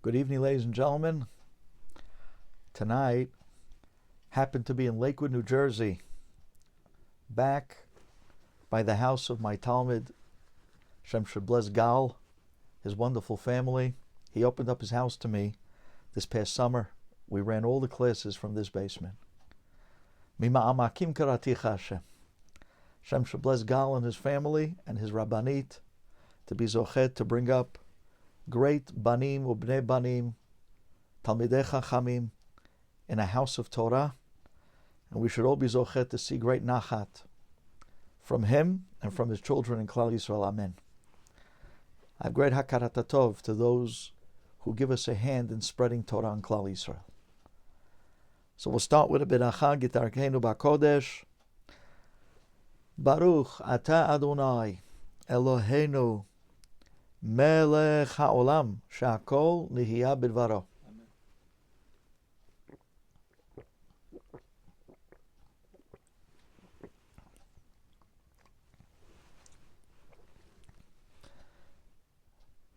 Good evening, ladies and gentlemen. Tonight happened to be in Lakewood, New Jersey, back by the house of my Talmud, Shem Shablez Gal, his wonderful family. He opened up his house to me this past summer. We ran all the classes from this basement. Mima amakim karaticha Hashem. Shem Shablez Gal and his family and his Rabbanit to be zochet to bring up great banim ubnei banim, talmidei chachamim, in a house of Torah, and we should all be zochet to see great nachat from him and from his children in Klal Yisrael. Amen. I have great hakarat tov to those who give us a hand in spreading Torah in Klal Yisrael. So we'll start with a beracha gitarkeinu b'kodesh. Baruch ata Adonai Eloheinu Melech haolam she'akol nihya bidvaro.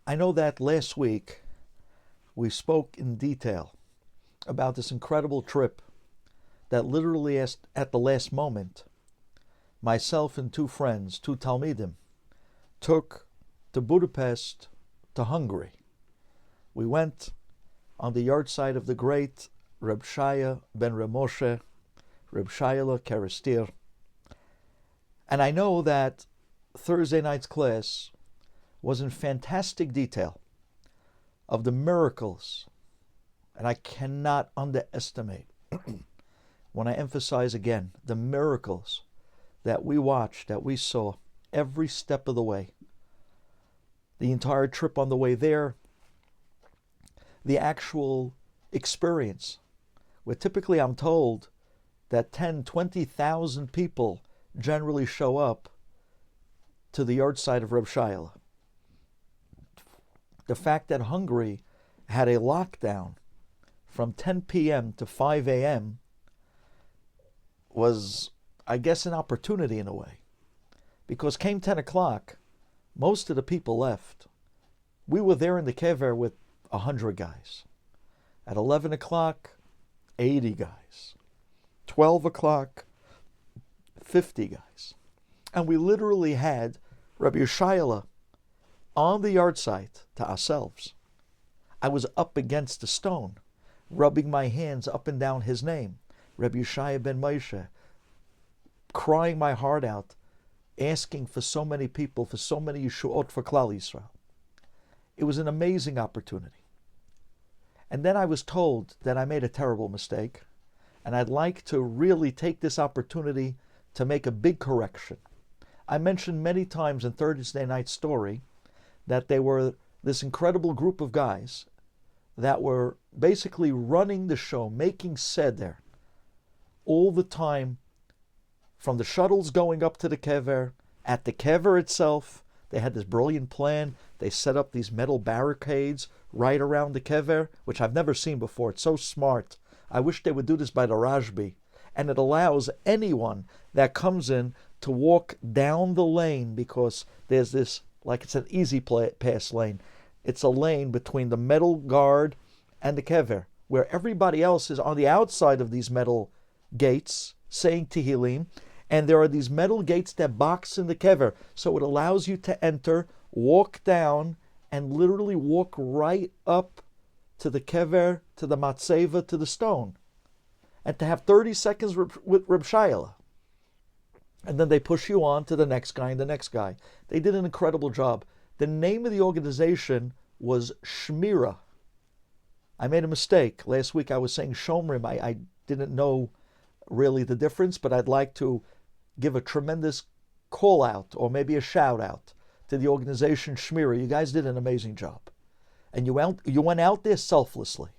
I know that last week we spoke in detail about this incredible trip that literally at the last moment, myself and two friends, two Talmidim, took to Budapest, to Hungary. We went on the yahrzeit of the great Reb Shaya ben Reb Moshe, Reb Shayla Kerestir. And I know that Thursday night's class was in fantastic detail of the miracles, and I cannot underestimate, when I emphasize again, the miracles that we watched, that we saw every step of the way. The entire trip on the way there, the actual experience, where typically I'm told that 10, 20,000 people generally show up to the yahrzeit of Reb Shayla. The fact that Hungary had a lockdown from 10 p.m. to 5 a.m. was, I guess, an opportunity in a way. Because came 10 o'clock, most of the people left. We were there in the kever with 100 guys. At 11 o'clock, 80 guys. 12 o'clock, 50 guys. And we literally had Rabbi Shayla on the yahrzeit to ourselves. I was up against a stone, rubbing my hands up and down his name, Rabbi Shaya ben Moshe, crying my heart out, asking for so many people, for so many Yeshuot for Klal Yisrael. It was an amazing opportunity. And then I was told that I made a terrible mistake, and I'd like to really take this opportunity to make a big correction. I mentioned many times in Thursday night's story that they were this incredible group of guys that were basically running the show, making seder all the time, from the shuttles going up to the kever, at the kever itself. They had this brilliant plan. They set up these metal barricades right around the kever, which I've never seen before. It's so smart. I wish they would do this by the Rashbi. And it allows anyone that comes in to walk down the lane, because there's this, like it's an easy pass lane. It's a lane between the metal guard and the kever, where everybody else is on the outside of these metal gates saying Tehillim, and there are these metal gates that box in the kever, so it allows you to enter, walk down, and literally walk right up to the kever, to the matzeva, to the stone, and to have 30 seconds with Reb Shayla. And then they push you on to the next guy and the next guy. They did an incredible job. The name of the organization was Shmira. I made a mistake. Last week I was saying Shomrim. I didn't know really the difference, but I'd like to give a tremendous call out, or maybe a shout out, to the organization Shmira. You guys did an amazing job. And you went out there selflessly.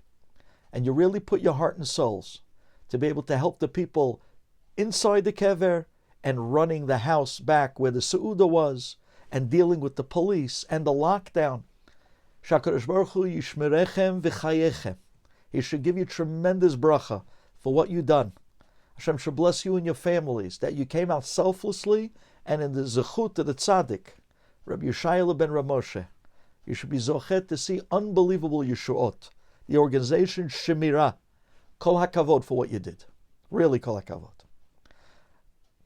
And you really put your heart and souls to be able to help the people inside the kever and running the house back where the Seudah was, and dealing with the police and the lockdown. Shakadosh Baruch Hu yishmerechem v'chayechem. He should give you tremendous bracha for what you've done. Hashem should bless you and your families, that you came out selflessly and in the zechut of the tzaddik, Rabbi Shayla ben Reb Moshe, You should be zochet to see unbelievable Yeshuot. The organization Shmira. Kol hakavod for what you did. Really kol hakavod.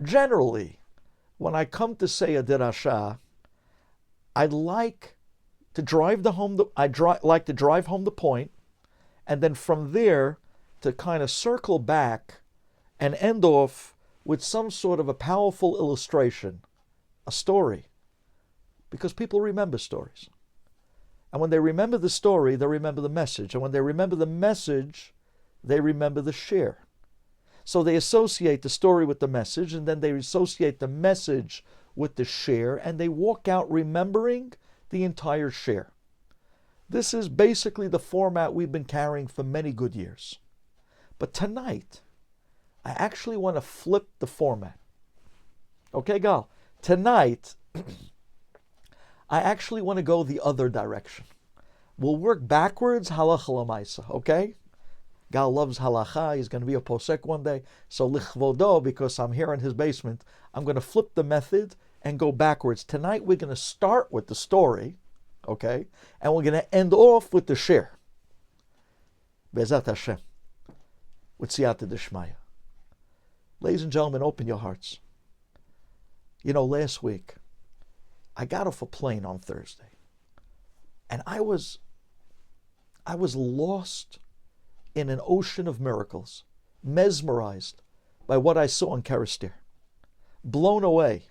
Generally, when I come to say a derasha, I'd like to drive home the point, and then from there to kind of circle back and end off with some sort of a powerful illustration, a story, because people remember stories. And when they remember the story, they remember the message. And when they remember the message, they remember the share. So they associate the story with the message, and then they associate the message with the share, and they walk out remembering the entire share. This is basically the format we've been carrying for many good years. But tonight, I actually want to flip the format. Okay, Gal? Tonight, I actually want to go the other direction. We'll work backwards, halacha l'maisa, okay? Gal loves halacha. He's going to be a posek one day. So lichvodo, because I'm here in his basement, I'm going to flip the method and go backwards. Tonight we're going to start with the story, okay? And we're going to end off with the shir. Be'ezat Hashem. With siyata d'shmaya. Ladies and gentlemen, open your hearts. You know, last week, I got off a plane on Thursday. And I was lost in an ocean of miracles, mesmerized by what I saw in Karastir, blown away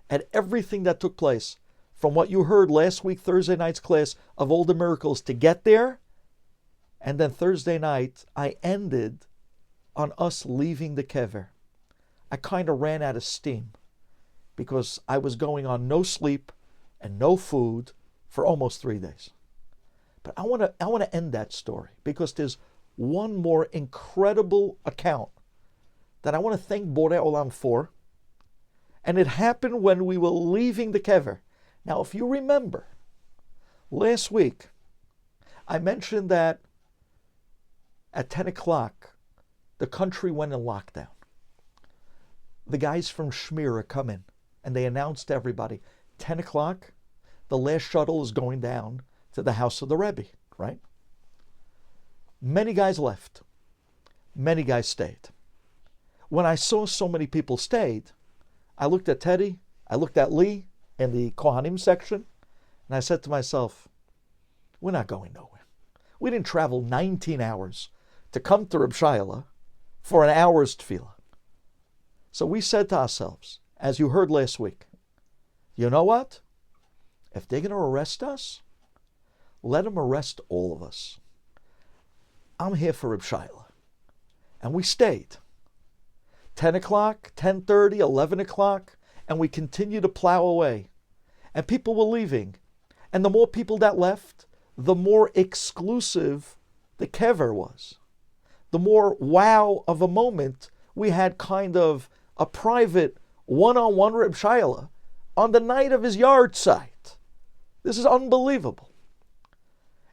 at everything that took place, from what you heard last week, Thursday night's class, of all the miracles to get there, and then Thursday night, I ended on us leaving the kever. I kind of ran out of steam because I was going on no sleep and no food for almost 3 days. But I want to end that story because there's one more incredible account that I want to thank Borei Olam for. And it happened when we were leaving the kever. Now, if you remember, last week, I mentioned that at 10 o'clock, the country went in lockdown. The guys from Shmira come in, and they announced to everybody, 10 o'clock, the last shuttle is going down to the house of the Rebbe, right? Many guys left. Many guys stayed. When I saw so many people stayed, I looked at Teddy, I looked at Lee in the Kohanim section, and I said to myself, we're not going nowhere. We didn't travel 19 hours to come to Reb Shayla for an hour's tefillah. So we said to ourselves, as you heard last week, you know what? If they're going to arrest us, let them arrest all of us. I'm here for Reb Shayla. And we stayed. 10 o'clock, 10:30, 11 o'clock, and we continued to plow away. And people were leaving. And the more people that left, the more exclusive the kever was. The more wow of a moment we had, kind of a private one-on-one Reb Shayla on the night of his yard site. This is unbelievable.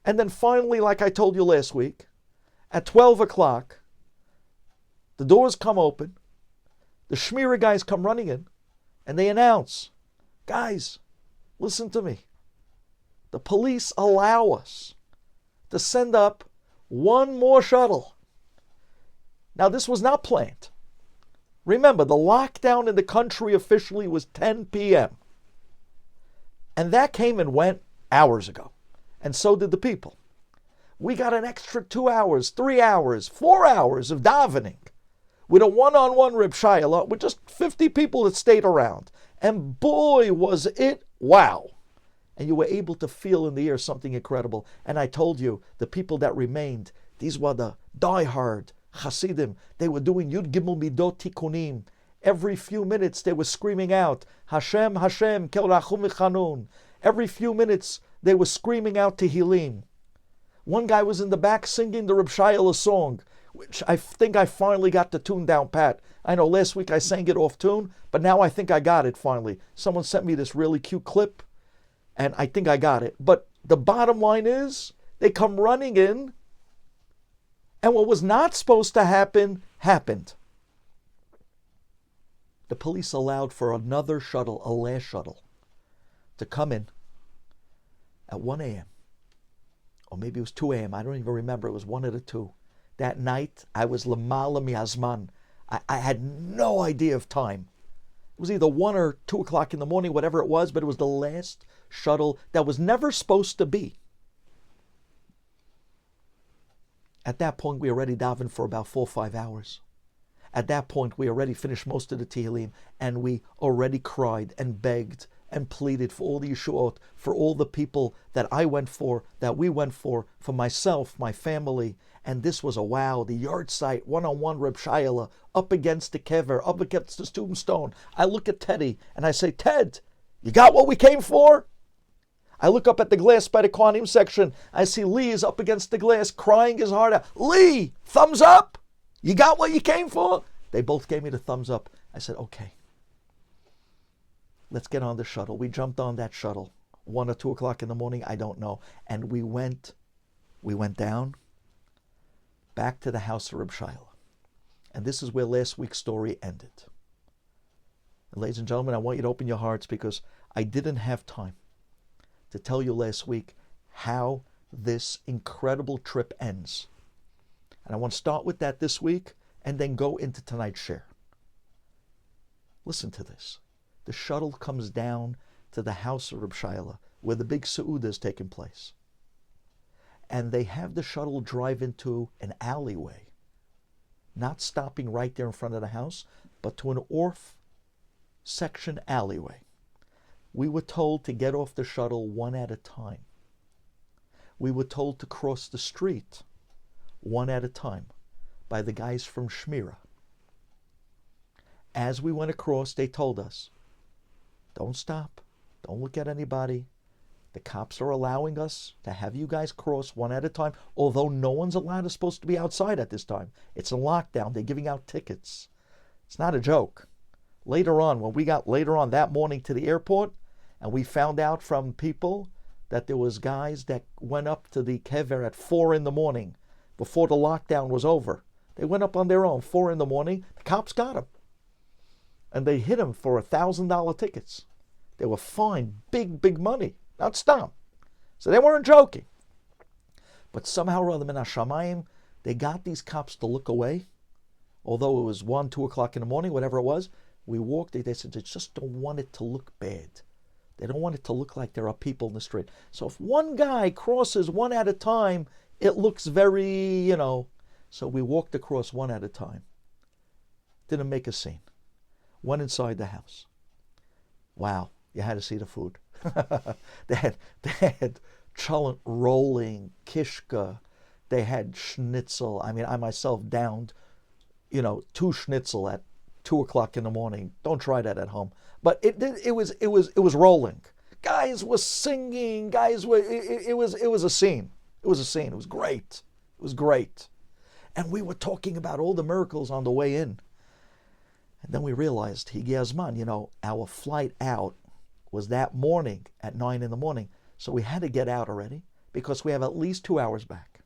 And then finally, like I told you last week, at 12 o'clock, the doors come open, the Shmira guys come running in, and they announce, guys, listen to me. The police allow us to send up one more shuttle. Now, this was not planned. Remember, the lockdown in the country officially was 10 p.m. And that came and went hours ago. And so did the people. We got an extra 2 hours, 3 hours, 4 hours of davening with a one-on-one Reb Shayla with just 50 people that stayed around. And boy, was it wow. And you were able to feel in the air something incredible. And I told you, the people that remained, these were the diehard Hasidim. They were doing Yud Gimel Midot Tikkunim. Every few minutes they were screaming out, Hashem, Hashem, Kel Rachum V'Chanun. Every few minutes they were screaming out Tehillim. One guy was in the back singing the Reb Shayla song, which I think I finally got the tune down pat. I know last week I sang it off tune, but now I think I got it finally. Someone sent me this really cute clip, and I think I got it. But the bottom line is, they come running in, and what was not supposed to happen, happened. The police allowed for another shuttle, a last shuttle, to come in at 1 a.m., or maybe it was 2 a.m., I don't even remember, it was one of the two. That night, I was lamala mi'azman. I had no idea of time. It was either 1 or 2 o'clock in the morning, whatever it was, but it was the last shuttle that was never supposed to be. At that point, we already davened for about 4 or 5 hours. At that point, we already finished most of the Tehillim, and we already cried and begged and pleaded for all the Yeshuot, for all the people that I went for, that we went for myself, my family. And this was a wow, the yard site, one-on-one Reb Shayla, up against the kever, up against the tombstone. I look at Teddy and I say, Ted, you got what we came for? I look up at the glass by the Kohanim section. I see Lee is up against the glass, crying his heart out. Lee, thumbs up? You got what you came for? They both gave me the thumbs up. I said, okay, let's get on the shuttle. We jumped on that shuttle, 1 or 2 o'clock in the morning, I don't know. And we went down, back to the house of Reb Shayla. And this is where last week's story ended. And ladies and gentlemen, I want you to open your hearts, because I didn't have time to tell you last week how this incredible trip ends. And I want to start with that this week and then go into tonight's share. Listen to this. The shuttle comes down to the house of Reb Shayla, where the big Seudah is taking place. And they have the shuttle drive into an alleyway, not stopping right there in front of the house, but to an off-section alleyway. We were told to get off the shuttle one at a time. We were told to cross the street one at a time by the guys from Shmira. As we went across, they told us, don't stop, don't look at anybody. The cops are allowing us to have you guys cross one at a time, although no one's supposed to be outside at this time. It's a lockdown. They're giving out tickets. It's not a joke. Later on, when we got later on that morning to the airport, and we found out from people that there was guys that went up to the kever at 4 in the morning before the lockdown was over. They went up on their own, 4 in the morning. The cops got them. And they hit them for $1,000 tickets. They were fined big money. Not stop. So they weren't joking. But somehow or other, min hashamayim, they got these cops to look away. Although it was 1, 2 o'clock in the morning, whatever it was, we walked. They said they just don't want it to look bad. They don't want it to look like there are people in the street. So if one guy crosses one at a time, it looks very, So we walked across one at a time. Didn't make a scene. Went inside the house. Wow, you had to see the food. They had cholent rolling, kishka. They had schnitzel. I mean, I myself downed, 2 schnitzel at 2 o'clock in the morning. Don't try that at home. But it was rolling. Guys were singing. It was a scene. It was a scene. It was great. It was great. And we were talking about all the miracles on the way in. And then we realized, Higiyazman, our flight out was that morning at 9 in the morning. So we had to get out already because we have at least 2 hours back.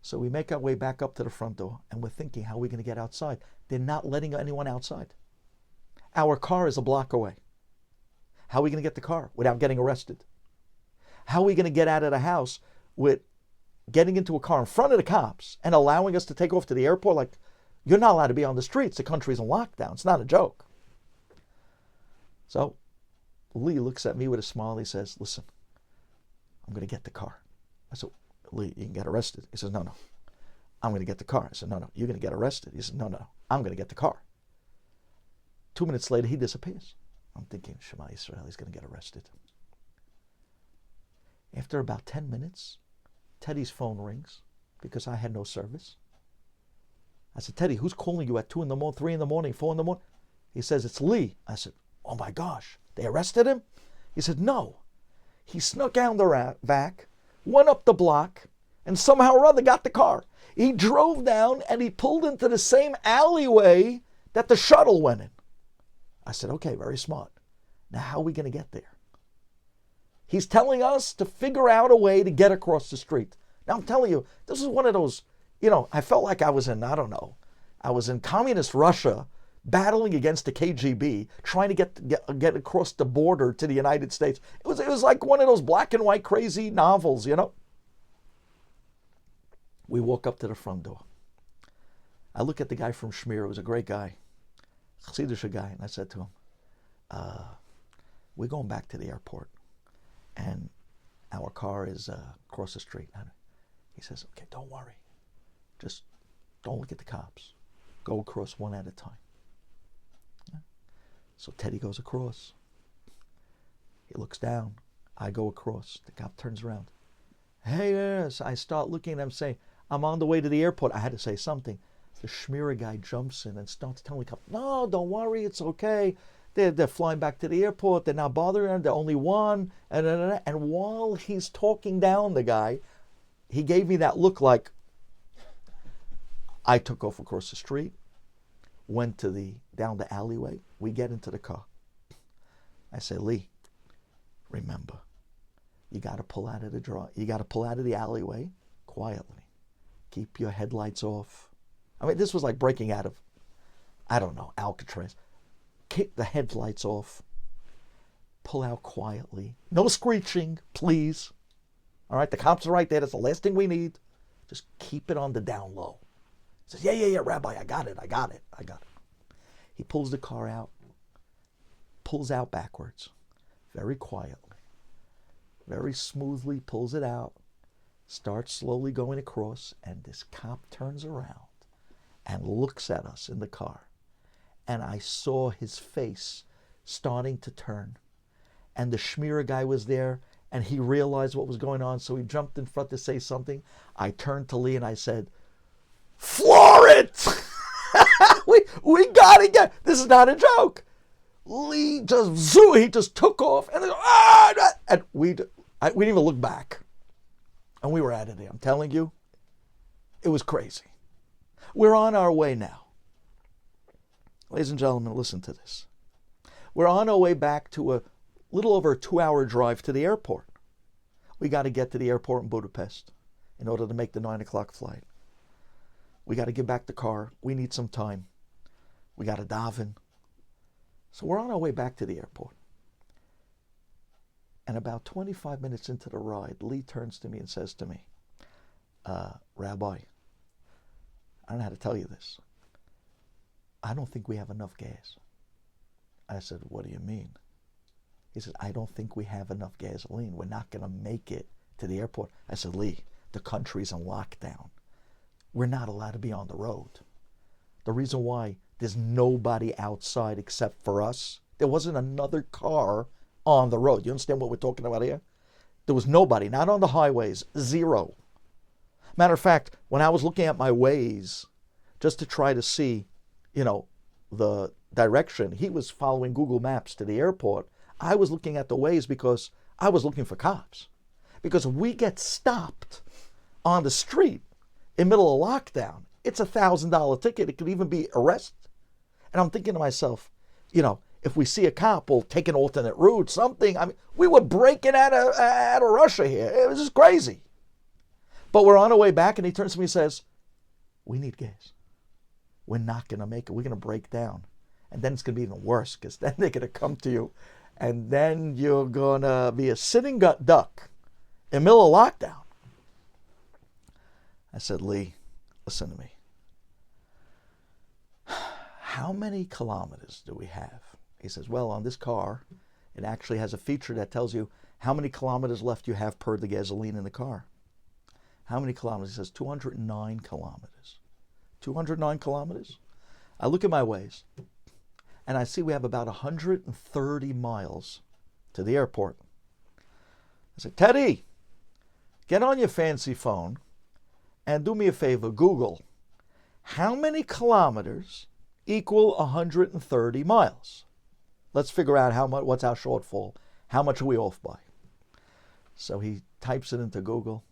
So we make our way back up to the front door and we're thinking, how are we going to get outside? They're not letting anyone outside. Our car is a block away. How are we going to get the car without getting arrested? How are we going to get out of the house with getting into a car in front of the cops and allowing us to take off to the airport? Like, you're not allowed to be on the streets. The country's in lockdown. It's not a joke. So Lee looks at me with a smile. He says, listen, I'm going to get the car. I said, Lee, you can get arrested. He says, no. I'm going to get the car. I said, no. You're going to get arrested. He said, no. I'm going to get the car. 2 minutes later, he disappears. I'm thinking, Shema Yisrael, he's going to get arrested. After about 10 minutes, Teddy's phone rings because I had no service. I said, Teddy, who's calling you at 2 in the morning, 3 in the morning, 4 in the morning? He says, it's Lee. I said, oh my gosh, they arrested him? He said, no. He snuck out the back, went up the block, and somehow or other got the car. He drove down and he pulled into the same alleyway that the shuttle went in. I said, okay, very smart. Now how are we going to get there? He's telling us to figure out a way to get across the street. Now I'm telling you, this is one of those, I felt like I was in, I was in communist Russia battling against the KGB, trying to get across the border to the United States. It was like one of those black and white crazy novels, you know. We walk up to the front door. I look at the guy from Shmira. It was a great guy, Chassidish guy, and I said to him, we're going back to the airport, and our car is across the street. And he says, okay, don't worry. Just don't look at the cops. Go across one at a time. Yeah. So Teddy goes across. He looks down. I go across. The cop turns around. Hey, yes. I start looking at him saying, I'm on the way to the airport. I had to say something. The Shmira guy jumps in and starts telling the cop, no, don't worry, it's okay. They're flying back to the airport. They're not bothering him. They're only one. And while he's talking down the guy, he gave me that look like I took off across the street, went down the alleyway. We get into the car. I say, Lee, remember, you got to pull out of the alleyway quietly. Keep your headlights off. I mean, this was like breaking out of, I don't know, Alcatraz. Keep the headlights off. Pull out quietly. No screeching, please. All right, the cops are right there. That's the last thing we need. Just keep it on the down low. He says, yeah, Rabbi, I got it. He pulls the car out, pulls out backwards, very quietly, very smoothly pulls it out, starts slowly going across, and this cop turns around and looks at us in the car. And I saw his face starting to turn. And the Shmira guy was there, and he realized what was going on, so he jumped in front to say something. I turned to Lee and I said, floor it! we gotta get, this is not a joke. Lee he just took off, and we didn't even look back. And we were out of there. I'm telling you, it was crazy. We're on our way now. Ladies and gentlemen, listen to this. We're on our way back to a little over a 2-hour drive to the airport. We got to get to the airport in Budapest in order to make the 9 o'clock flight. We got to give back the car. We need some time. We got to daven. So we're on our way back to the airport. And about 25 minutes into the ride, Lee turns to me and says to me, Rabbi, I don't know how to tell you this. I don't think we have enough gas. I said, what do you mean? He said, I don't think we have enough gasoline. We're not going to make it to the airport. I said, Lee, the country's in lockdown. We're not allowed to be on the road. The reason why there's nobody outside except for us, there wasn't another car on the road. You understand what we're talking about here? There was nobody, not on the highways, zero. Matter of fact, when I was looking at my Waze, just to try to see, the direction, he was following Google Maps to the airport. I was looking at the Waze because I was looking for cops. Because if we get stopped on the street in the middle of lockdown, it's a $1,000 ticket. It could even be arrest. And I'm thinking to myself, if we see a cop, we'll take an alternate route, something. I mean, we were breaking out of Russia here. It was just crazy. But we're on our way back, and he turns to me and says, we need gas. We're not going to make it. We're going to break down. And then it's going to be even worse, because then they're going to come to you, and then you're going to be a sitting duck in the middle of lockdown. I said, Lee, listen to me. How many kilometers do we have? He says, well, on this car, it actually has a feature that tells you how many kilometers left you have per the gasoline in the car. How many kilometers? He says 209 kilometers. 209 kilometers? I look at my Waze, and I see we have about 130 miles to the airport. I said, Teddy, get on your fancy phone and do me a favor, Google, how many kilometers equal 130 miles? Let's figure out what's our shortfall. How much are we off by? So he types it into Google,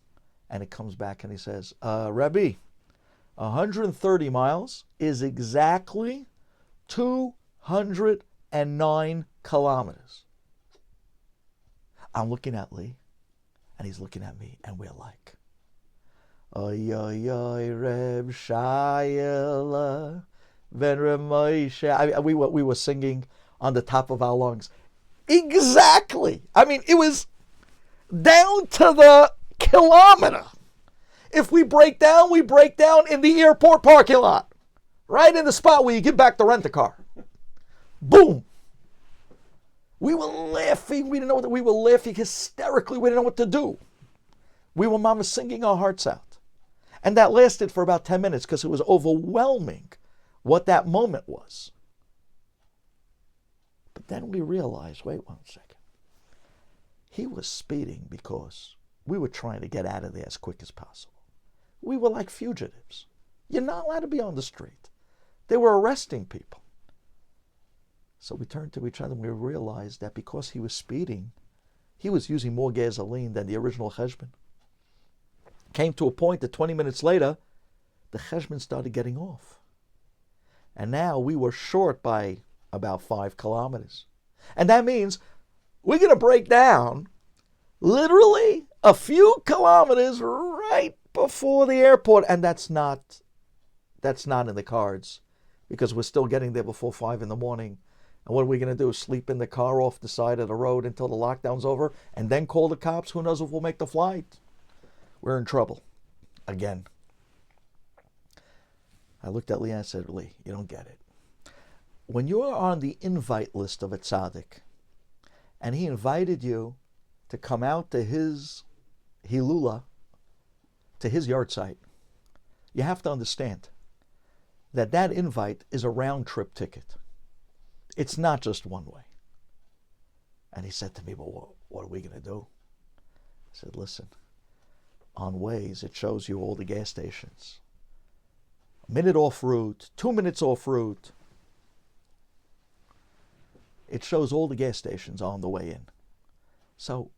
and it comes back and he says, Rabbi, 130 miles is exactly 209 kilometers. I'm looking at Lee, and he's looking at me, and we're like, oy, oy, oy, Reb Shayla, Ben Ramosha. We were singing on the top of our lungs. Exactly. I mean, it was down to the kilometer. If we break down in the airport parking lot. Right in the spot where you get back to rent a car. Boom. We were laughing. We didn't know we were laughing hysterically. We didn't know what to do. We were mama singing our hearts out. And that lasted for about 10 minutes because it was overwhelming what that moment was. But then we realized, wait 1 second. He was speeding because we were trying to get out of there as quick as possible. We were like fugitives. You're not allowed to be on the street. They were arresting people. So we turned to each other and we realized that because he was speeding, he was using more gasoline than the original cheshbon. Came to a point that 20 minutes later, the cheshbon started getting off. And now we were short by about 5 kilometers. And that means we're going to break down literally a few kilometers right before the airport. And that's not in the cards because we're still getting there before 5 in the morning. And what are we going to do? Sleep in the car off the side of the road until the lockdown's over and then call the cops? Who knows if we'll make the flight? We're in trouble. Again. I looked at Lee and I said, Lee, you don't get it. When you're on the invite list of a tzaddik, and he invited you to come out to his hilula, to his yard site, you have to understand that that invite is a round-trip ticket. It's not just one way. And he said to me, well, what are we going to do? I said, listen, on Waze, it shows you all the gas stations. A minute off route, 2 minutes off route. It shows all the gas stations on the way in. So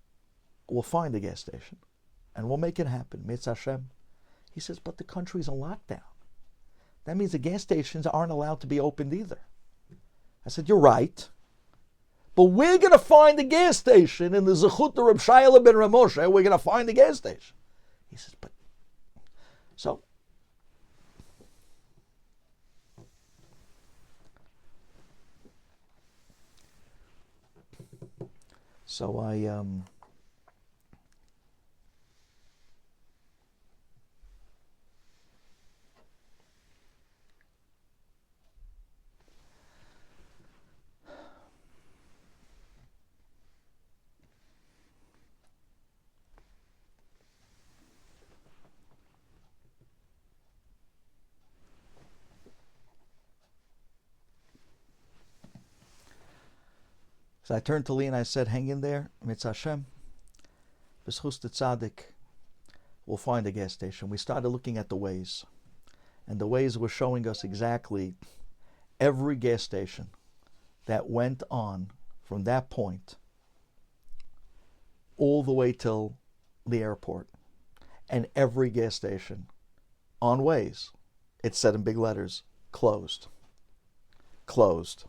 we'll find the gas station and we'll make it happen. Mitz Hashem. He says, but the country's in lockdown. That means the gas stations aren't allowed to be opened either. I said, you're right. But we're going to find the gas station in the Zechut Reb Shayla ben Ramosha. We're going to find the gas station. He says, but... So I... So I turned to Lee and I said, hang in there, Mitz Hashem, B'schus the Tzaddik, we'll find a gas station. We started looking at the Waze, and the Waze was showing us exactly every gas station that went on from that point all the way till the airport. And every gas station on Waze, it said in big letters, closed. Closed.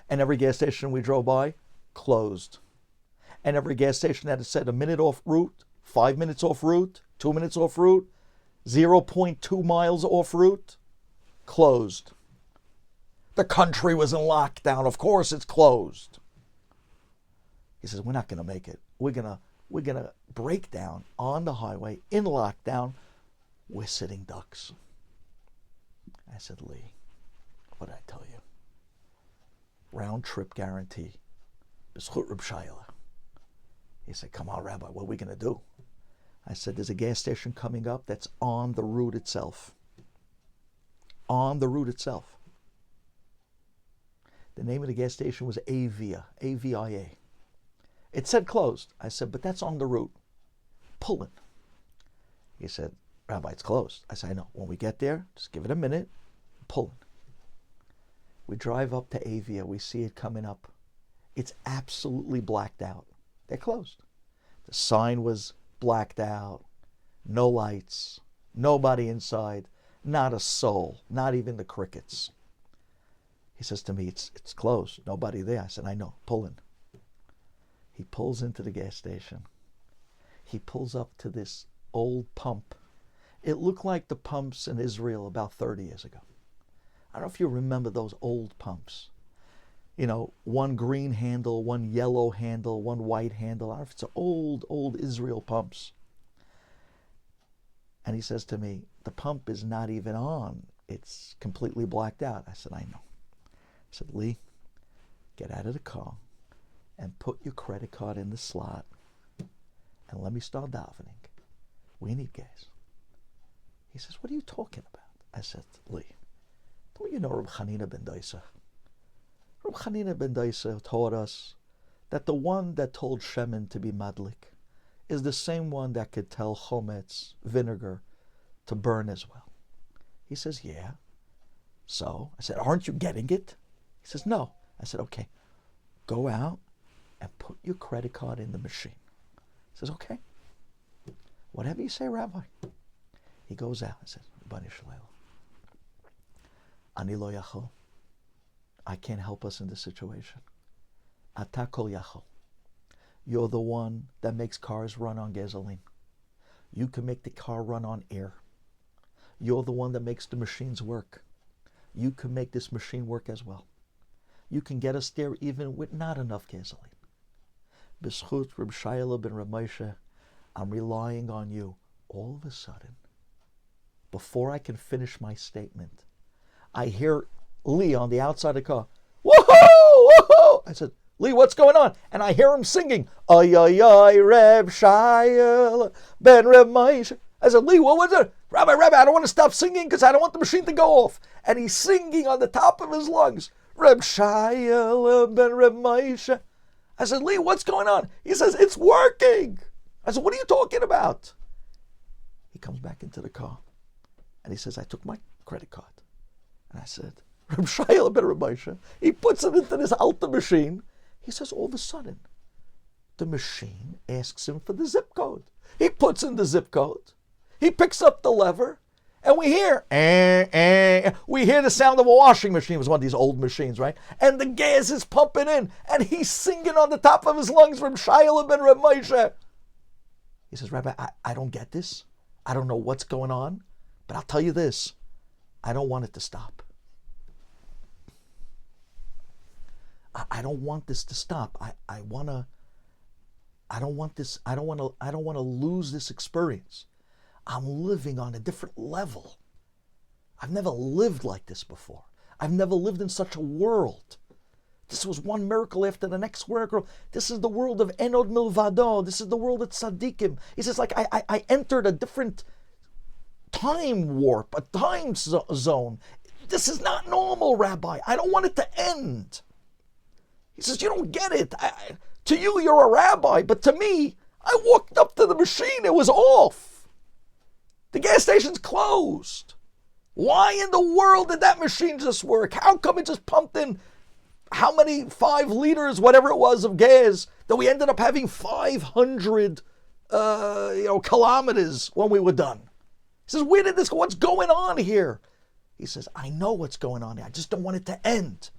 And every gas station we drove by, closed. And every gas station that had said a minute off route, 5 minutes off route, 2 minutes off route, 0.2 miles off route, closed. The country was in lockdown. Of course it's closed. He says, we're not going to make it. We're gonna break down on the highway in lockdown. We're sitting ducks. I said, Lee, what did I tell you? Round trip guarantee. B'schut Reb Shayla. He said, come on, Rabbi, what are we going to do? I said, there's a gas station coming up that's on the route itself. On the route itself. The name of the gas station was Avia, A-V-I-A. It said closed. I said, but that's on the route. Pulling. He said, Rabbi, it's closed. I said, I know. When we get there, just give it a minute. Pulling. We drive up to Avia. We see it coming up. It's absolutely blacked out. They're closed. The sign was blacked out. No lights. Nobody inside. Not a soul. Not even the crickets. He says to me, it's closed. Nobody there. I said, I know. Pull in. He pulls into the gas station. He pulls up to this old pump. It looked like the pumps in Israel about 30 years ago. I don't know if you remember those old pumps. You know, one green handle, one yellow handle, one white handle. I don't know if it's old Israel pumps. And he says to me, the pump is not even on. It's completely blacked out. I said, I know. I said, Lee, get out of the car and put your credit card in the slot and let me start davening. We need gas. He says, what are you talking about? I said, Lee, don't you know Reb Chanina ben Dosa? Reb Chanina ben Dosa taught us that the one that told Shemin to be madlik is the same one that could tell chometz, vinegar, to burn as well. He says, yeah. So I said, aren't you getting it? He says, no. I said, okay, go out and put your credit card in the machine. He says, okay. Whatever you say, Rabbi. He goes out and says, Bani Shalel, Ani lo yachol. I can't help us in this situation. Ata kol yachol. You're the one that makes cars run on gasoline. You can make the car run on air. You're the one that makes the machines work. You can make this machine work as well. You can get us there even with not enough gasoline. B'schut Reb Shayla ben Reb Moshe, I'm relying on you. All of a sudden, before I can finish my statement, I hear Lee on the outside of the car, woohoo, woohoo! I said, Lee, what's going on? And I hear him singing, ay, ay, ay, Reb Shayla ben Reb Moshe. I said, Lee, what was it? Rabbi, I don't want to stop singing because I don't want the machine to go off. And he's singing on the top of his lungs, Reb Shayla ben Reb Moshe. I said, Lee, what's going on? He says, it's working. I said, what are you talking about? He comes back into the car and he says, I took my credit card. And I said, Reb Shayla ben Reb Moshe. He puts it into this Alta machine. He says, all of a sudden, the machine asks him for the zip code. He puts in the zip code. He picks up the lever, and we hear, we hear the sound of a washing machine. It was one of these old machines, right? And the gas is pumping in, and he's singing on the top of his lungs from Shayla ben Reb Moshe. He says, Rabbi, I don't get this. I don't know what's going on, but I'll tell you this. I don't want it to stop. I don't want this to stop. I don't want to lose this experience. I'm living on a different level. I've never lived like this before. I've never lived in such a world. This was one miracle after the next miracle. This is the world of Enod Milvado. This is the world of Tzaddikim. He says, like, I entered a different time warp, a time zone. This is not normal, Rabbi. I don't want it to end. He says, you don't get it. To you, you're a rabbi, but to me, I walked up to the machine. It was off. The gas station's closed. Why in the world did that machine just work? How come it just pumped in how many 5 liters, whatever it was, of gas that we ended up having 500 kilometers when we were done? He says, where did this go? What's going on here? He says, I know what's going on here. I just don't want it to end.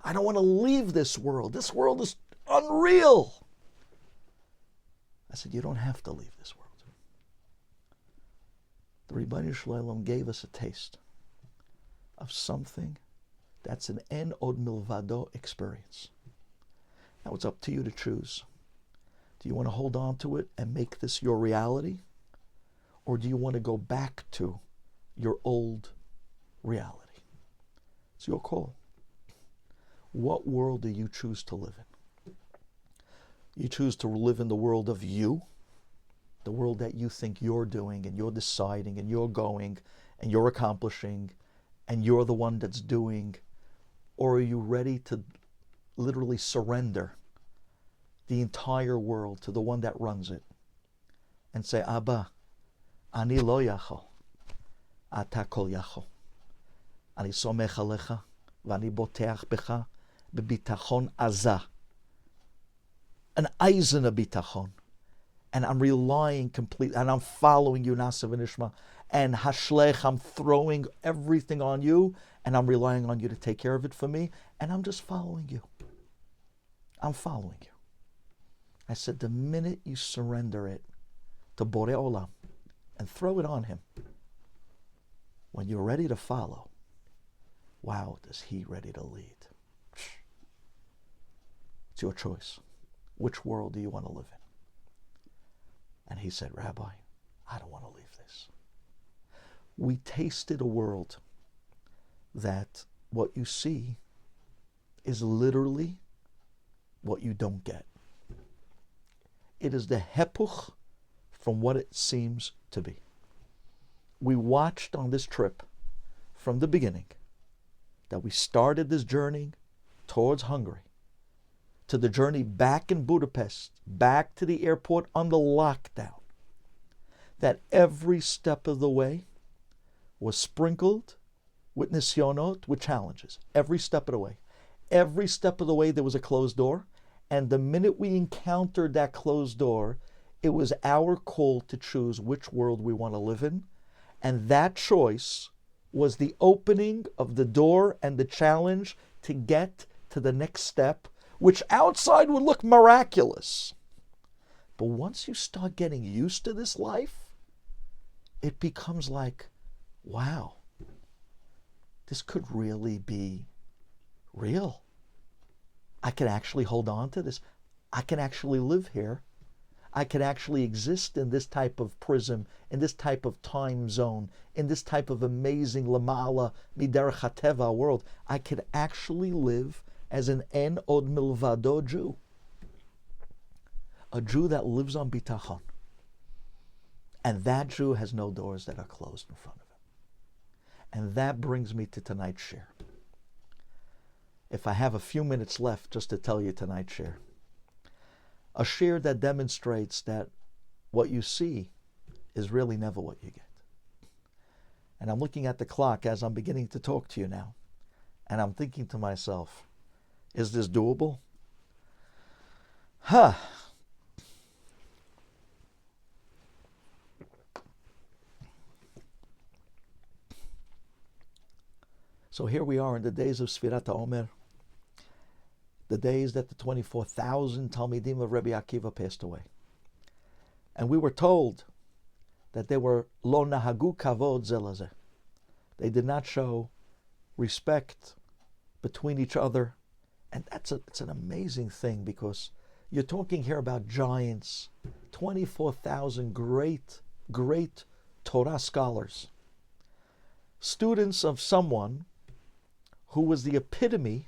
I don't want to leave this world. This world is unreal. I said, you don't have to leave this world. The Ribono Shel Olam gave us a taste of something that's an En Od Milvado experience. Now it's up to you to choose. Do you want to hold on to it and make this your reality? Or do you want to go back to your old reality? It's your call. What world do you choose to live in? You choose to live in the world of you, the world that you think you're doing and you're deciding and you're going and you're accomplishing and you're the one that's doing, or are you ready to literally surrender the entire world to the one that runs it and say, Abba, ani lo yachol, ata kol yachol, ani somech alecha, v'ani boteach becha, bebitachon azah, an eisen of bitachon. And I'm relying completely, and I'm following you, Nasa v'nishma, and Hashlech, I'm throwing everything on you, and I'm relying on you to take care of it for me, and I'm just following you. I'm following you. I said, the minute you surrender it to Borei Olam and throw it on him, when you're ready to follow, wow, is he ready to lead? It's your choice. Which world do you want to live in? And he said, Rabbi, I don't want to leave this. We tasted a world that what you see is literally what you don't get. It is the hepuch from what it seems to be. We watched on this trip from the beginning that we started this journey towards Hungary, to the journey back in Budapest, back to the airport under lockdown, that every step of the way was sprinkled with nisyonot, with challenges. Every step of the way. Every step of the way there was a closed door, and the minute we encountered that closed door, it was our call to choose which world we want to live in, and that choice was the opening of the door and the challenge to get to the next step, which outside would look miraculous. But once you start getting used to this life, it becomes like, wow, this could really be real. I can actually hold on to this. I can actually live here. I can actually exist in this type of prism, in this type of time zone, in this type of amazing lamala miderech hateva world. I could actually live as an en od milvado Jew. A Jew that lives on bitachon. And that Jew has no doors that are closed in front of him. And that brings me to tonight's share. If I have a few minutes left just to tell you tonight's share. A share that demonstrates that what you see is really never what you get. And I'm looking at the clock as I'm beginning to talk to you now. And I'm thinking to myself, is this doable? So here we are in the days of Sfirat HaOmer, the days that the 24,000 Talmidim of Rabbi Akiva passed away. And we were told that they were lo nahagu kavod ze lazeh. They did not show respect between each other. And it's an amazing thing, because you're talking here about giants, 24,000 great Torah scholars, students of someone who was the epitome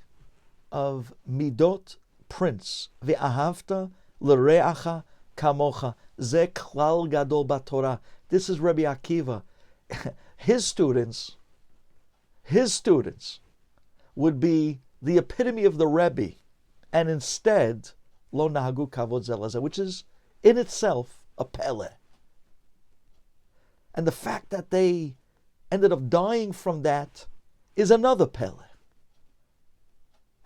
of midot prince. Ve'ahavta l'reacha kamocha. Ze klal gadol b'Torah. This is Rabbi Akiva. His students would be the epitome of the Rebbe, and instead, lo nahagu kavod ze lazeh, which is in itself a pele. And the fact that they ended up dying from that is another pele.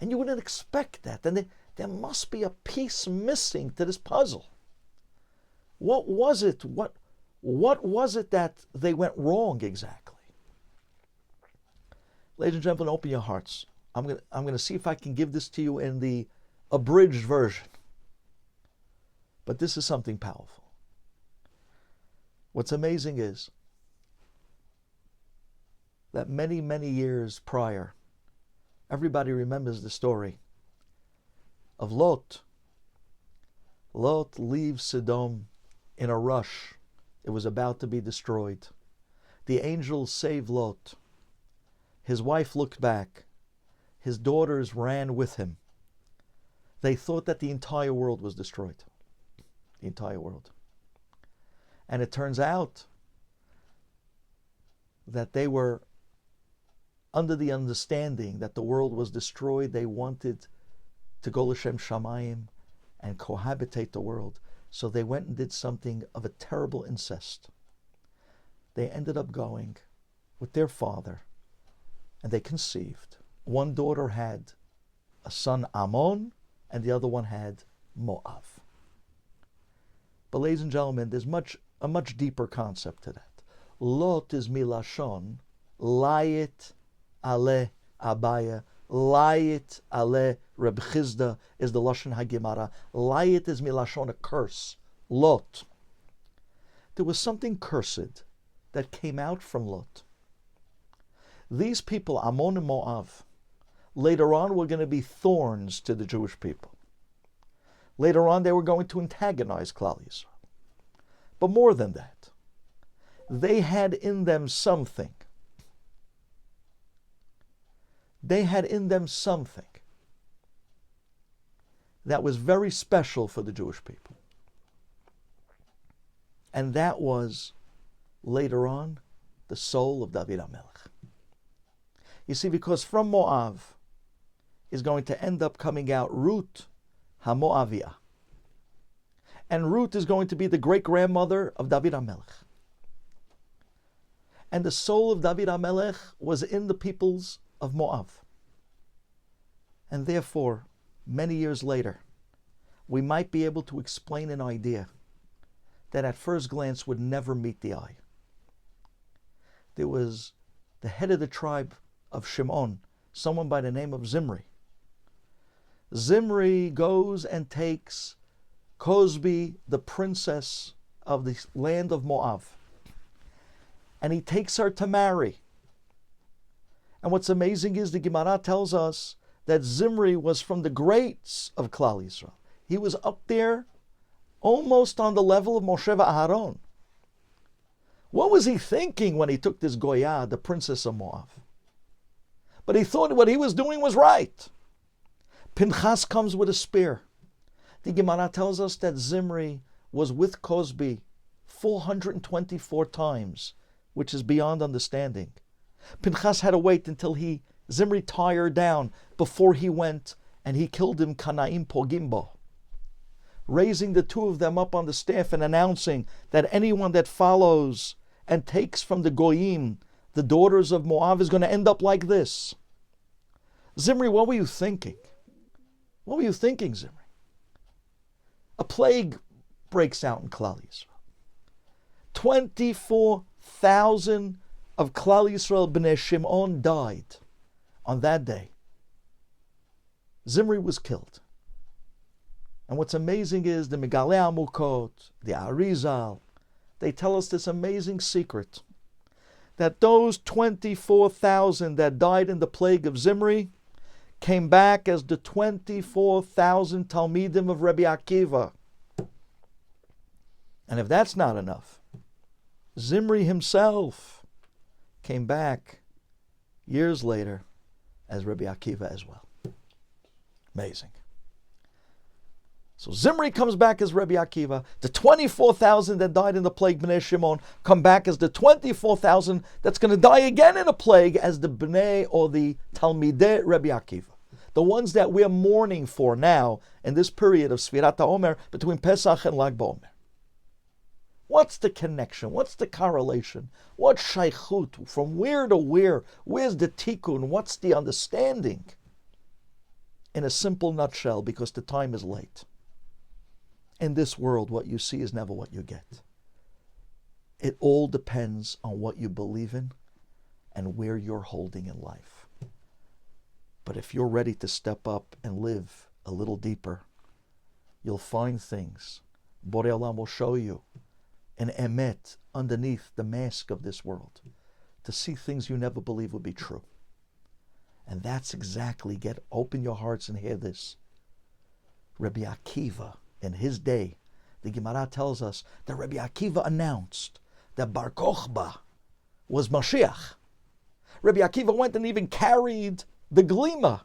And you wouldn't expect that. And there must be a piece missing to this puzzle. What was it? What was it that they went wrong exactly? Ladies and gentlemen, open your hearts. I'm going to see if I can give this to you in the abridged version. But this is something powerful. What's amazing is that many, many years prior, everybody remembers the story of Lot. Lot leaves Sodom in a rush. It was about to be destroyed. The angels saved Lot. His wife looked back. His daughters ran with him. They thought that the entire world was destroyed. The entire world. And it turns out that they were under the understanding that the world was destroyed. They wanted to go l'shem shamayim and cohabitate the world. So they went and did something of a terrible incest. They ended up going with their father, and they conceived. One daughter had a son, Ammon, and the other one had Moab. But ladies and gentlemen, there's a much deeper concept to that. Lot is milashon, layit ale abaya, layit ale Reb Chizda is the Lashon HaGemara. Layit is milashon, a curse. Lot. There was something cursed that came out from Lot. These people, Ammon and Moav, later on were going to be thorns to the Jewish people. Later on, they were going to antagonize Klal Yisrael. But more than that, they had in them something. They had in them something that was very special for the Jewish people. And that was, later on, the soul of David HaMelech. You see, because from Moav is going to end up coming out Ruth HaMoaviyah. And Ruth is going to be the great-grandmother of David HaMelech. And the soul of David HaMelech was in the peoples of Moav. And therefore, many years later, we might be able to explain an idea that at first glance would never meet the eye. There was the head of the tribe of Shimon, someone by the name of Zimri. Zimri goes and takes Cosbi, the princess of the land of Moab, and he takes her to marry. And what's amazing is the Gemara tells us that Zimri was from the greats of Klal Yisrael. He was up there almost on the level of Moshe Aharon. What was he thinking when he took this Goya, the princess of Moab? But he thought what he was doing was right. Pinchas comes with a spear. The Gemara tells us that Zimri was with Cosbi 424 times, which is beyond understanding. Pinchas had to wait until Zimri tired down before he went and he killed him Kanaim Pogimbo, raising the two of them up on the staff and announcing that anyone that follows and takes from the Goyim, the daughters of Moab, is going to end up like this. Zimri, what were you thinking? What were you thinking, Zimri? A plague breaks out in Klal Yisrael. 24,000 of Klal Yisrael Bnei Shimon died on that day. Zimri was killed. And what's amazing is the Megalei Amukot, the Arizal, they tell us this amazing secret that those 24,000 that died in the plague of Zimri came back as the 24,000 Talmidim of Rabbi Akiva. And if that's not enough, Zimri himself came back years later as Rabbi Akiva as well. Amazing. So Zimri comes back as Rabbi Akiva. The 24,000 that died in the plague, Bnei Shimon, come back as the 24,000 that's going to die again in a plague as the Bnei or the Talmidei Rabbi Akiva. The ones that we're mourning for now in this period of Sfirat HaOmer between Pesach and Lag BaOmer. What's the connection? What's the correlation? What's shaychut? From where to where? Where's the tikkun? What's the understanding? In a simple nutshell, because the time is late. In this world, what you see is never what you get. It all depends on what you believe in and where you're holding in life. But if you're ready to step up and live a little deeper, you'll find things. Borei Olam will show you an emet underneath the mask of this world to see things you never believed would be true. And that's exactly, open your hearts and hear this. Rabbi Akiva, in his day, the Gemara tells us that Rabbi Akiva announced that Bar Kochba was Mashiach. Rabbi Akiva went and even carried the glima.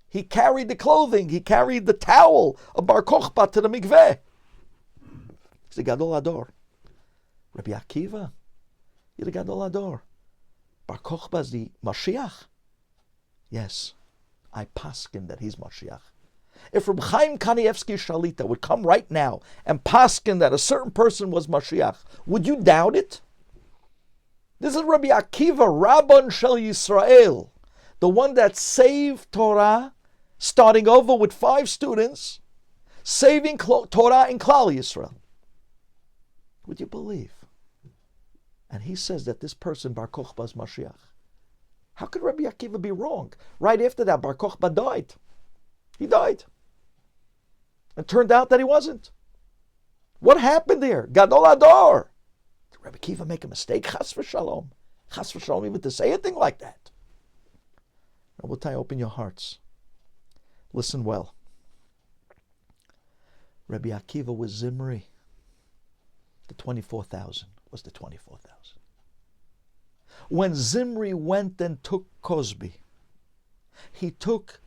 He carried the clothing. He carried the towel of Bar Kochba to the mikveh. He's the Gadol Ador. Rabbi Akiva, you're the Gadol Ador. Bar Kochba is the Mashiach. Yes, I paskin that he's Mashiach. If Reb Chaim Kanievsky Shalita would come right now and paskin that a certain person was Mashiach, would you doubt it? This is Rabbi Akiva, Rabban Shel Yisrael, the one that saved Torah, starting over with 5 students, saving Torah in Klal Yisrael. Would you believe? And he says that this person, Bar Kochba, is Mashiach. How could Rabbi Akiva be wrong? Right after that, Bar Kochba died. He died. It turned out that he wasn't. What happened there? Gadol Ador. Did Rabbi Akiva make a mistake? Chas v'shalom. Chas v'shalom, even to say a thing like that. Rabotai, open your hearts. Listen well. Rabbi Akiva was Zimri. The 24,000 was the 24,000. When Zimri went and took Cosby, he took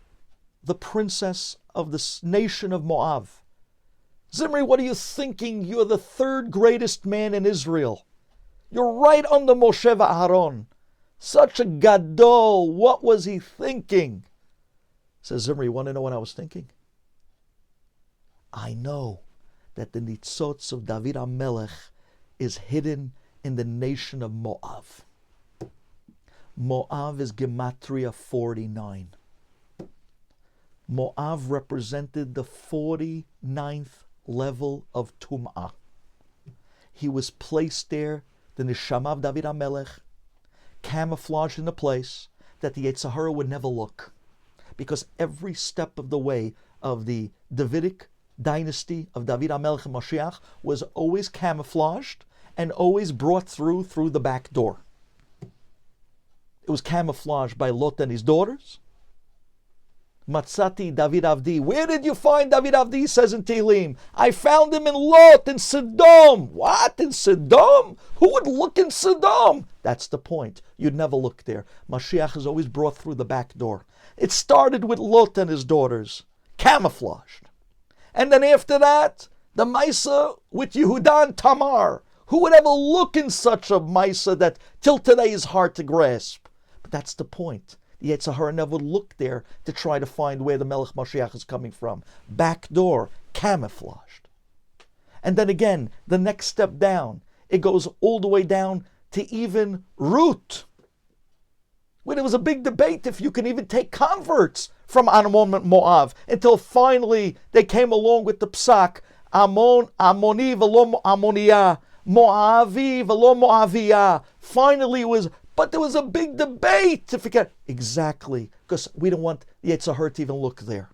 the princess of the nation of Moab. Zimri, what are you thinking? You're the third greatest man in Israel. You're right under Moshe Aaron. Such a gadol. What was he thinking? Says Zimri, you want to know what I was thinking? I know that the nitzotz of David HaMelech is hidden in the nation of Moab. Moab is Gematria 49. Moab represented the 49th level of Tum'ah. He was placed there, the Neshama of David HaMelech, camouflaged in a place that the Yetzer Hara would never look. Because every step of the way of the Davidic dynasty of David HaMelech and Mashiach was always camouflaged and always brought through the back door. It was camouflaged by Lot and his daughters. Matzati David Avdi. Where did you find David Avdi? Says in Tehillim. I found him in Lot, in Sodom. What? In Sodom? Who would look in Sodom? That's the point. You'd never look there. Mashiach is always brought through the back door. It started with Lot and his daughters, camouflaged. And then after that, the Maisa with Yehuda and Tamar. Who would ever look in such a Maisa that till today is hard to grasp? But that's the point. The Yetzer Hara never looked there to try to find where the Melech Mashiach is coming from. Back door, camouflaged. And then again, the next step down, it goes all the way down to even Ruth, where there was a big debate if you can even take converts from Ammon and Moab, until finally they came along with the psak, Ammoni v'lo Ammoniyah, Moavi v'lo Moaviyah. Finally it was, but there was a big debate to forget. Exactly, because we don't want the Yetzer Hara to even look there.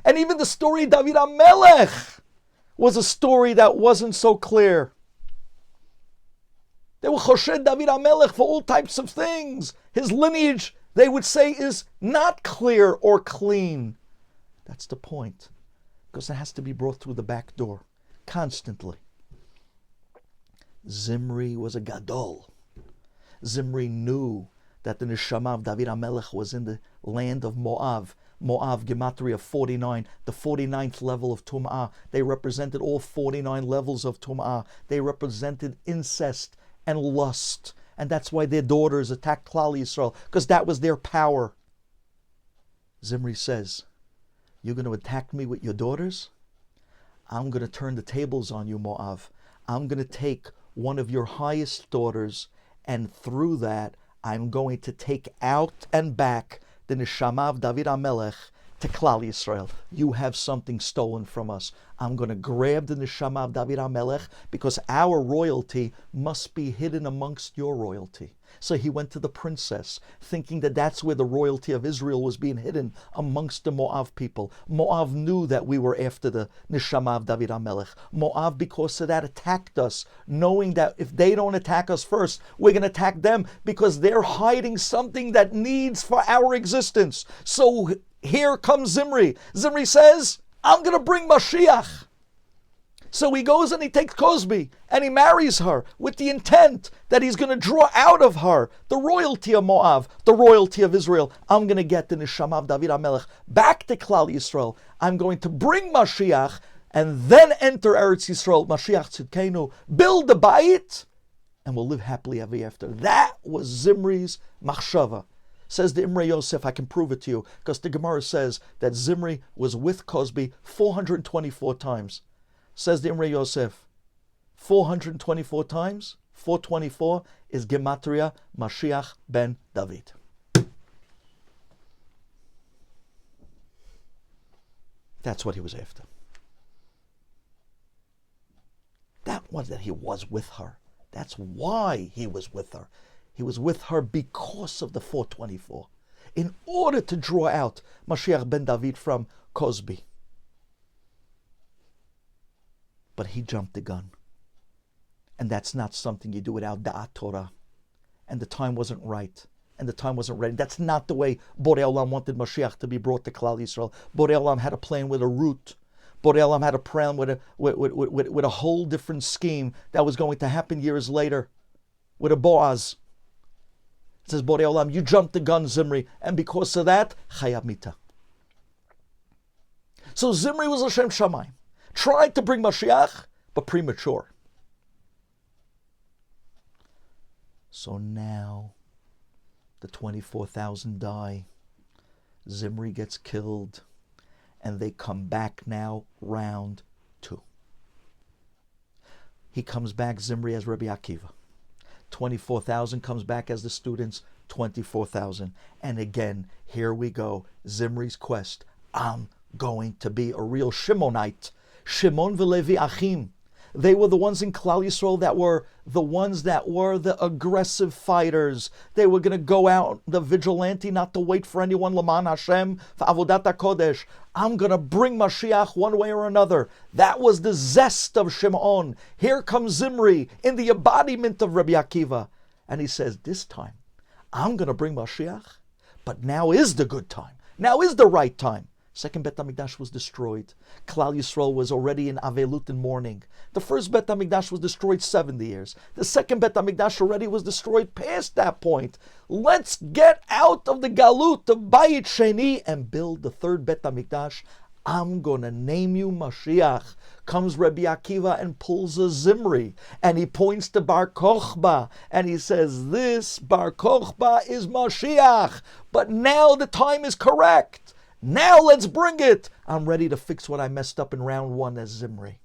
And even the story of David HaMelech was a story that wasn't so clear. They were choshed David HaMelech for all types of things. His lineage, they would say, is not clear or clean. That's the point. Because it has to be brought through the back door, constantly. Zimri was a gadol. Zimri knew that the neshama of David HaMelech was in the land of Moab. Moab, Gematria 49, the 49th level of Tum'ah. They represented all 49 levels of Tum'ah. They represented incest and lust. And that's why their daughters attacked Klal Yisrael, because that was their power. Zimri says, you're going to attack me with your daughters? I'm going to turn the tables on you, Moab. I'm going to take one of your highest daughters, and through that, I'm going to take out and back the neshama of David HaMelech to Klal Yisrael. You have something stolen from us. I'm going to grab the neshama of David HaMelech, because our royalty must be hidden amongst your royalty. So he went to the princess, thinking that that's where the royalty of Israel was being hidden, amongst the Moab people. Moab knew that we were after the neshama of David HaMelech. Moab, because of that, attacked us, knowing that if they don't attack us first, we're going to attack them, because they're hiding something that needs for our existence. So here comes Zimri. Zimri says, I'm going to bring Mashiach. So he goes and he takes Cosby and he marries her with the intent that he's going to draw out of her the royalty of Moab, the royalty of Israel. I'm going to get the neshama of David HaMelech back to Klal Yisrael. I'm going to bring Mashiach and then enter Eretz Yisrael, Mashiach Tzidkenu, build the bayit, and we'll live happily ever after. That was Zimri's machshava. Says the Imre Yosef, I can prove it to you, because the Gemara says that Zimri was with Cosby 424 times. Says the Imre Yosef, 424 times, 424 is Gematria Mashiach ben David. That's what he was after. That was that he was with her. That's why he was with her. He was with her because of the 424, in order to draw out Mashiach ben David from Cosby. But he jumped the gun. And that's not something you do without Da'at Torah. and the time wasn't right, and the time wasn't ready. That's not the way Borei Olam wanted Mashiach to be brought to Klal Yisrael. Borei Olam had a plan with a root. Borei Olam had a plan with a whole different scheme that was going to happen years later with a Boaz. It says, Borei Olam, you jumped the gun, Zimri, and because of that, Chayab Mita. So Zimri was Hashem Shamayim, tried to bring Mashiach, but premature. So now the 24,000 die, Zimri gets killed, and they come back now, round 2. He comes back, Zimri, as Rabbi Akiva. 24,000 comes back as the students, 24,000. And again, here we go, Zimri's quest. I'm going to be a real Shimonite. Shimon v'Levi Achim. They were the ones in Klal Yisrael that were the aggressive fighters. They were going to go out, the vigilante, not to wait for anyone, L'man Hashem, for Avodat HaKodesh. I'm going to bring Mashiach one way or another. That was the zest of Shimon. Here comes Zimri in the embodiment of Rabbi Akiva. And he says, this time, I'm going to bring Mashiach, but now is the good time. Now is the right time. Second Bet HaMikdash was destroyed. Klal Yisrael was already in Avelut in mourning. The first Bet HaMikdash was destroyed 70 years. The second Bet HaMikdash already was destroyed past that point. Let's get out of the Galut of Bayit Sheni and build the third Bet HaMikdash. I'm going to name you Mashiach. Comes Rabbi Akiva and pulls a Zimri. And he points to Bar Kochba. And he says, this Bar Kochba is Mashiach. But now the time is correct. Now let's bring it. I'm ready to fix what I messed up in round 1 as Zimri.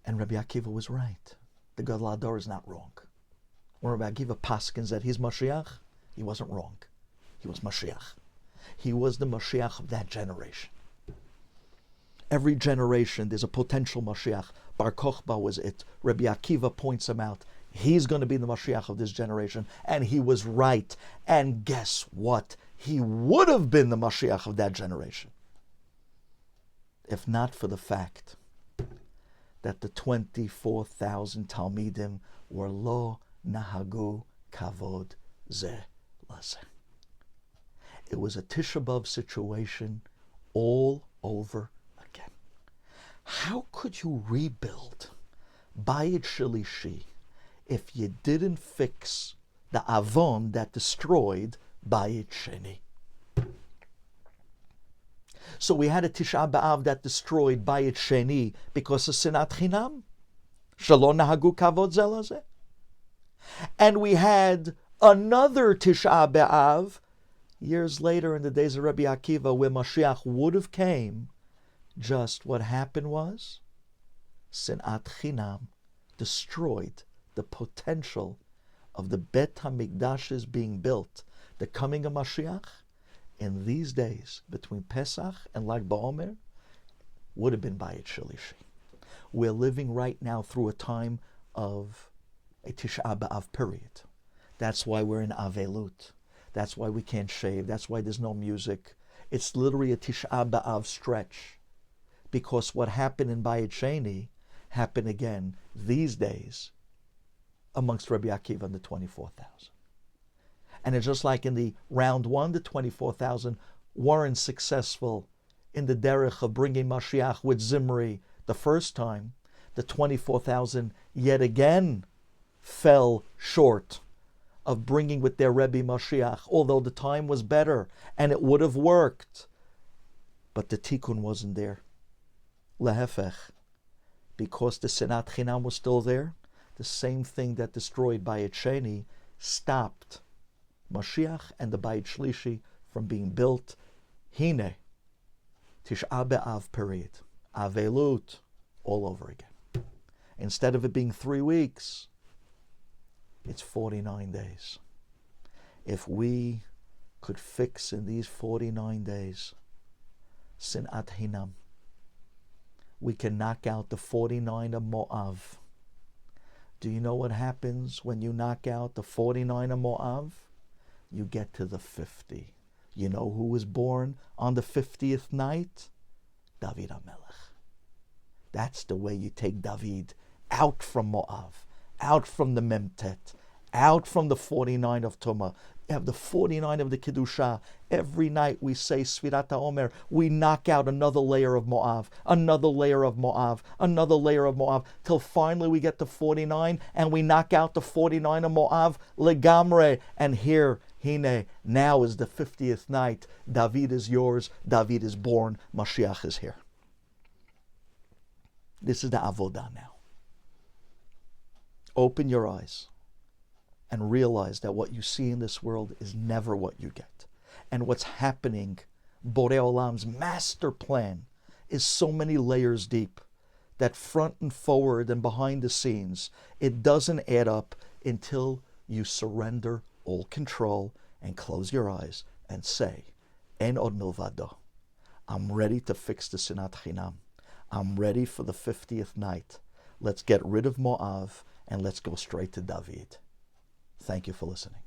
And Rabbi Akiva was right. The Gadol Hador is not wrong. When Rabbi Akiva paskins that he's Mashiach, he wasn't wrong. He was Mashiach. He was the Mashiach of that generation. Every generation, there's a potential Mashiach. Bar Kochba was it. Rabbi Akiva points him out. He's going to be the Mashiach of this generation. And he was right. And guess what? He would have been the Mashiach of that generation, if not for the fact that the 24,000 Talmidim were lo nahagu kavod ze laze. It was a Tisha B'Av situation all over again. How could you rebuild Bayit Shlishi if you didn't fix the Avon that destroyed Bayit Sheni? So we had a Tisha B'Av that destroyed Bayit Sheni because of Sinat Chinam. Shelo nahagu kavod ze laze. And we had another Tisha B'Av years later in the days of Rabbi Akiva where Mashiach would have came. Just what happened was Sinat Chinam destroyed the potential of the Bet HaMikdashes being built. The coming of Mashiach in these days between Pesach and Lag BaOmer would have been Bayit Shlishi. We're living right now through a time of a Tisha B'Av period. That's why we're in Avelut. That's why we can't shave. That's why there's no music. It's literally a Tisha B'Av stretch. Because what happened in Bayit Sheni happened again these days amongst Rabbi Akiva and the 24,000. And it's just like in the round 1, the 24,000 weren't successful in the derech of bringing Mashiach with Zimri the first time. The 24,000 yet again fell short of bringing with their Rebbe Mashiach, although the time was better and it would have worked. But the tikkun wasn't there. Lehefech. Because the Sinat Chinam was still there, the same thing that destroyed Bayit Sheni stopped Mashiach and the Bayit Shlishi from being built. Hine, Tisha B'Av period, Avelut, all over again. Instead of it being 3 weeks, it's 49 days. If we could fix in these 49 days Sinat Hinam, we can knock out the 49 of Moav. Do you know what happens when you knock out the 49 of Moav? You get to the 50. You know who was born on the 50th night? David HaMelech. That's the way you take David out from Moav, out from the Memtet, out from the 49 of Tumah. You have the 49 of the Kedusha. Every night we say Sfirat HaOmer. We knock out another layer of Moav, another layer of Moav, another layer of Moav, till finally we get to 49 and we knock out the 49 of Moav legamre. And here, Hine, now is the 50th night. David is yours. David is born. Mashiach is here. This is the Avodah now. Open your eyes and realize that what you see in this world is never what you get. And what's happening, Borei Olam's master plan, is so many layers deep that front and forward and behind the scenes, it doesn't add up until you surrender all control and close your eyes and say, En od milvado. I'm ready to fix the Sinat Chinam. I'm ready for the 50th night. Let's get rid of Moav and let's go straight to David. Thank you for listening.